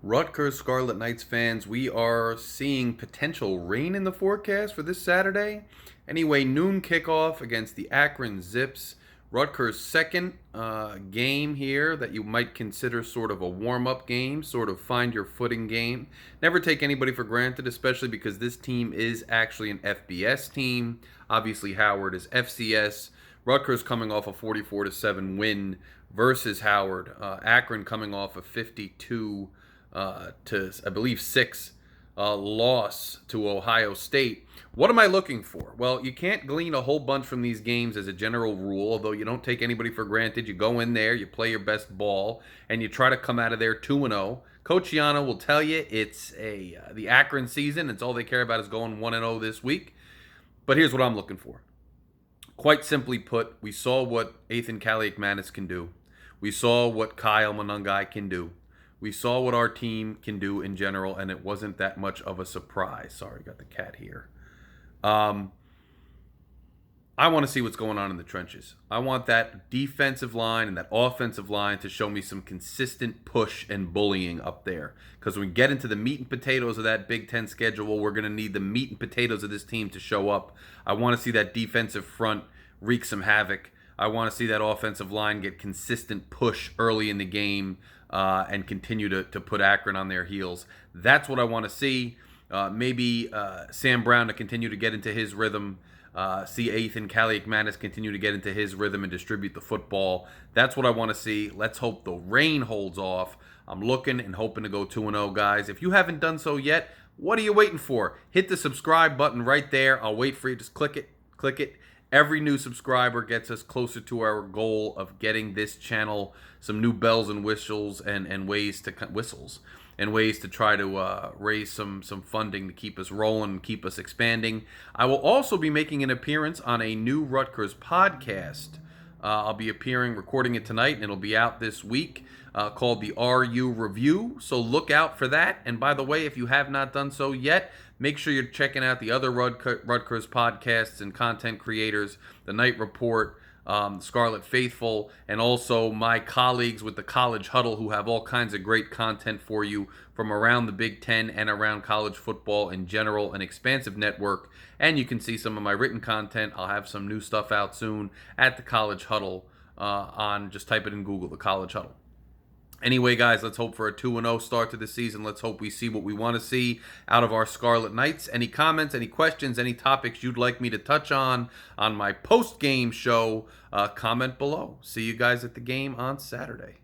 Rutgers Scarlet Knights fans, we are seeing potential rain in the forecast for this Saturday. Anyway, noon kickoff against the Akron Zips. Rutgers' second game here that you might consider sort of a warm-up game, sort of find your footing game. Never take anybody for granted, especially because this team is actually an FBS team. Obviously, Howard is FCS. Rutgers coming off a 44-7 win versus Howard. Akron coming off a 52 to, I believe, 6 loss to Ohio State. What am I looking for? Well, you can't glean a whole bunch from these games as a general rule, although you don't take anybody for granted. You go in there, you play your best ball, and you try to come out of there 2-0. Coach Yano will tell you it's the Akron season. It's all they care about is going 1-0 this week. But here's what I'm looking for. Quite simply put, we saw what Ethan Kaliakmanis can do. We saw what Kyle Monungai can do. We saw what our team can do in general, and it wasn't that much of a surprise. Sorry, got the cat here. I want to see what's going on in the trenches. I want that defensive line and that offensive line to show me some consistent push and bullying up there. Because when we get into the meat and potatoes of that Big Ten schedule, we're going to need the meat and potatoes of this team to show up. I want to see that defensive front wreak some havoc. I want to see that offensive line get consistent push early in the game and continue to put Akron on their heels. That's what I want to see. Maybe Sam Brown to continue to get into his rhythm. See Ethan Kaliakmanis continue to get into his rhythm and distribute the football. That's what I want to see. Let's hope the rain holds off. I'm looking and hoping to go 2-0, guys. If you haven't done so yet, what are you waiting for? Hit the subscribe button right there. I'll wait for you. Just click it. Click it. Every new subscriber gets us closer to our goal of getting this channel some new bells and whistles and ways to try to raise some funding to keep us rolling and keep us expanding. I will also be making an appearance on a new Rutgers podcast. I'll be recording it tonight, and it'll be out this week, called the RU Review. So look out for that. And by the way, if you have not done so yet, make sure you're checking out the other Rutgers podcasts and content creators, The Night Report, Scarlet Faithful, and also my colleagues with the College Huddle, who have all kinds of great content for you from around the Big Ten and around college football in general, an expansive network. And you can see some of my written content. I'll have some new stuff out soon at the College Huddle just type it in Google, the College Huddle. Anyway, guys, let's hope for a 2-0 start to the season. Let's hope we see what we want to see out of our Scarlet Knights. Any comments, any questions, any topics you'd like me to touch on my post-game show, comment below. See you guys at the game on Saturday.